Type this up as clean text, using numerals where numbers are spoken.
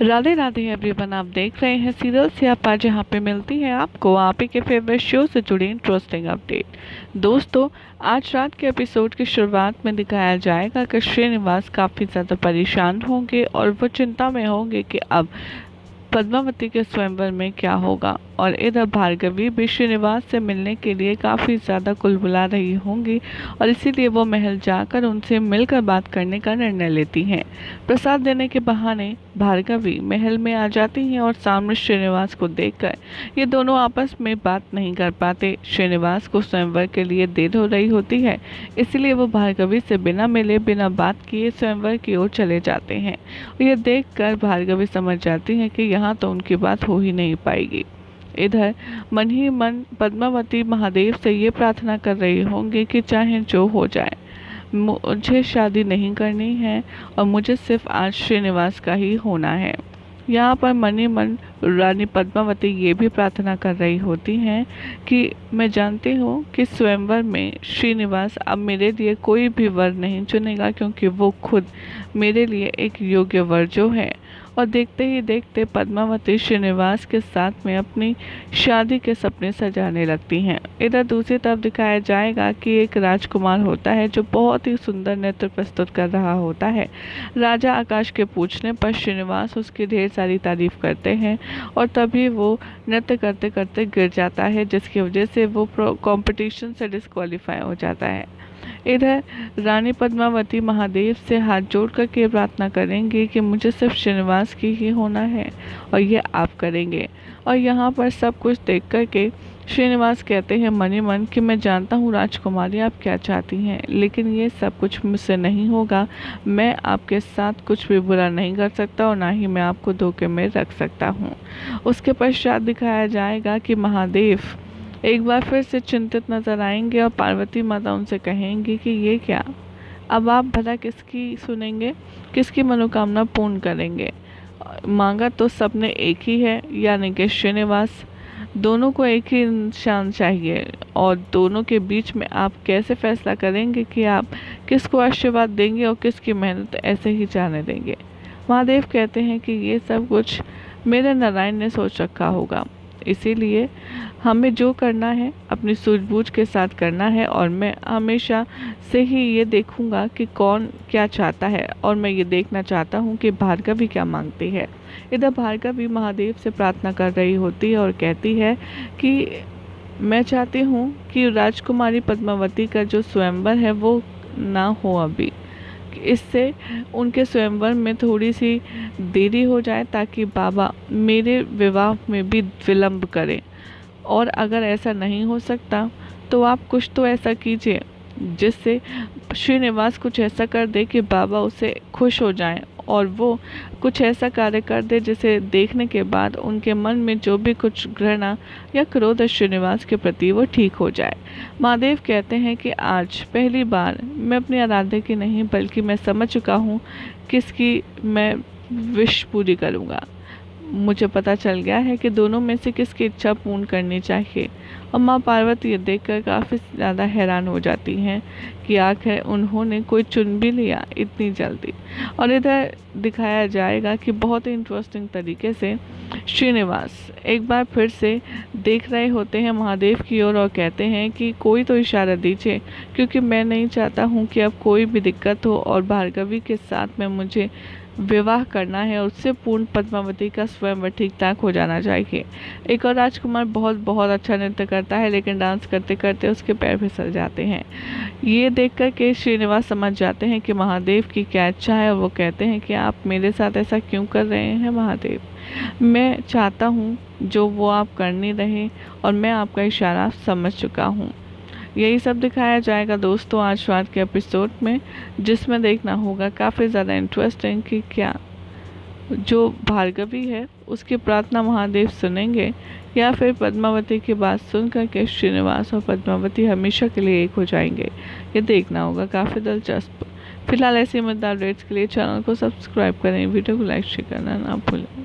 Radhe Radhe everyone, आप देख रहे हैं सीरियल सियापा, जहां पे मिलती है आपको आप ही के फेवरेट शो से जुड़ी इंटरेस्टिंग अपडेट। दोस्तों, आज रात के एपिसोड की शुरुआत में दिखाया जाएगा कि श्रीनिवास काफ़ी ज़्यादा परेशान होंगे और वो चिंता में होंगे कि अब पद्मावती के स्वयंवर में क्या होगा। और इधर भार्गवी भी श्रीनिवास से मिलने के लिए काफ़ी ज़्यादा कुलबुला रही होंगी और इसीलिए वो महल जाकर उनसे मिलकर बात करने का निर्णय लेती हैं। प्रसाद देने के बहाने भार्गवी महल में आ जाती हैं और सामने श्रीनिवास को देखकर ये दोनों आपस में बात नहीं कर पाते। श्रीनिवास को स्वयंवर के लिए देर हो रही होती है, इसलिए वो भार्गवी से बिना मिले बिना बात किए स्वयंवर की ओर चले जाते हैं। और ये देखकर भार्गवी समझ जाती हैं कि यहाँ तो उनकी बात हो ही नहीं पाएगी। इधर मन ही मन पद्मावती महादेव से ये प्रार्थना कर रही होंगी कि चाहे जो हो जाए, मुझे शादी नहीं करनी है और मुझे सिर्फ आज श्रीनिवास का ही होना है। यहाँ पर मन ही मन रानी पद्मावती ये भी प्रार्थना कर रही होती हैं कि मैं जानती हूँ कि स्वयंवर में श्रीनिवास अब मेरे लिए कोई भी वर नहीं चुनेगा, क्योंकि वो खुद मेरे लिए एक योग्य वर जो है। और देखते ही देखते पद्मावती श्रीनिवास के साथ में अपनी शादी के सपने सजाने लगती हैं। इधर दूसरी तरफ दिखाया जाएगा कि एक राजकुमार होता है जो बहुत ही सुंदर नृत्य प्रस्तुत कर रहा होता है। राजा आकाश के पूछने पर श्रीनिवास उसकी ढेर सारी तारीफ करते हैं और तभी वो नृत्य करते करते गिर जाता है, जिसकी वजह से वो कंपटीशन से डिस्क्वालीफाई हो जाता है। इधर रानी पद्मावती महादेव से हाथ जोड़ कर के प्रार्थना करेंगे कि मुझे सिर्फ श्रीनिवास की ही होना है और ये आप करेंगे। और यहाँ पर सब कुछ देख कर के श्रीनिवास कहते हैं मन ही मन कि मैं जानता हूँ राजकुमारी आप क्या चाहती हैं, लेकिन ये सब कुछ मुझसे नहीं होगा। मैं आपके साथ कुछ भी बुरा नहीं कर सकता और ना ही मैं आपको धोखे में रख सकता हूँ। उसके पश्चात दिखाया जाएगा कि महादेव एक बार फिर से चिंतित नजर आएंगे और पार्वती माता उनसे कहेंगी कि ये क्या, अब आप भला किसकी सुनेंगे, किसकी मनोकामना पूर्ण करेंगे। मांगा तो सबने एक ही है, यानी कि श्रीनिवास। दोनों को एक ही इंसान चाहिए और दोनों के बीच में आप कैसे फैसला करेंगे कि आप किसको आशीर्वाद देंगे और किसकी मेहनत ऐसे ही जाने देंगे। महादेव कहते हैं कि ये सब कुछ मेरे नारायण ने सोच रखा होगा, इसीलिए हमें जो करना है अपनी सूझबूझ के साथ करना है और मैं हमेशा से ही ये देखूंगा कि कौन क्या चाहता है और मैं ये देखना चाहता हूँ कि भार्गवी क्या मांगती है। इधर भार्गवी महादेव से प्रार्थना कर रही होती है और कहती है कि मैं चाहती हूँ कि राजकुमारी पद्मावती का जो स्वयंवर है वो ना हो अभी, इससे उनके स्वयंवर में थोड़ी सी देरी हो जाए ताकि बाबा मेरे विवाह में भी विलंब करें। और अगर ऐसा नहीं हो सकता तो आप कुछ तो ऐसा कीजिए जिससे श्रीनिवास कुछ ऐसा कर दे कि बाबा उसे खुश हो जाएं और वो कुछ ऐसा कार्य कर दे जिसे देखने के बाद उनके मन में जो भी कुछ घृणा या क्रोध है श्रीनिवास के प्रति वो ठीक हो जाए। महादेव कहते हैं कि आज पहली बार मैं अपनी आराध्य की नहीं बल्कि मैं समझ चुका हूँ किसकी मैं विश पूरी करूँगा। मुझे पता चल गया है कि दोनों में से किसकी इच्छा पूर्ण करनी चाहिए। और माँ पार्वती ये देखकर काफ़ी ज़्यादा हैरान हो जाती हैं कि आखिर उन्होंने कोई चुन भी लिया इतनी जल्दी। और इधर दिखाया जाएगा कि बहुत ही इंटरेस्टिंग तरीके से श्रीनिवास एक बार फिर से देख रहे होते हैं महादेव की ओर और कहते हैं कि कोई तो इशारा दीजिए, क्योंकि मैं नहीं चाहता हूँ कि अब कोई भी दिक्कत हो और भार्गवी के साथ में मुझे विवाह करना है, उससे पूर्ण पद्मावती का स्वयंवर ठीक ठाक हो जाना चाहिए। एक और राजकुमार बहुत बहुत अच्छा नृत्य करता है, लेकिन डांस करते करते उसके पैर फिसल जाते हैं। ये देखकर के श्रीनिवास समझ जाते हैं कि महादेव की क्या इच्छा है और वो कहते हैं कि आप मेरे साथ ऐसा क्यों कर रहे हैं महादेव, मैं चाहता हूँ जो वो आप करने रहे और मैं आपका इशारा समझ चुका हूँ। यही सब दिखाया जाएगा दोस्तों आज रात के एपिसोड में, जिसमें देखना होगा काफ़ी ज़्यादा इंटरेस्टिंग कि क्या जो भार्गवी है उसकी प्रार्थना महादेव सुनेंगे या फिर पद्मावती की बात सुनकर के श्रीनिवास और पद्मावती हमेशा के लिए एक हो जाएंगे। ये देखना होगा, काफ़ी दिलचस्प। फिलहाल ऐसे मजेदार अपडेट्स के लिए चैनल को सब्सक्राइब करें, वीडियो को लाइक शेयर करना ना भूलें।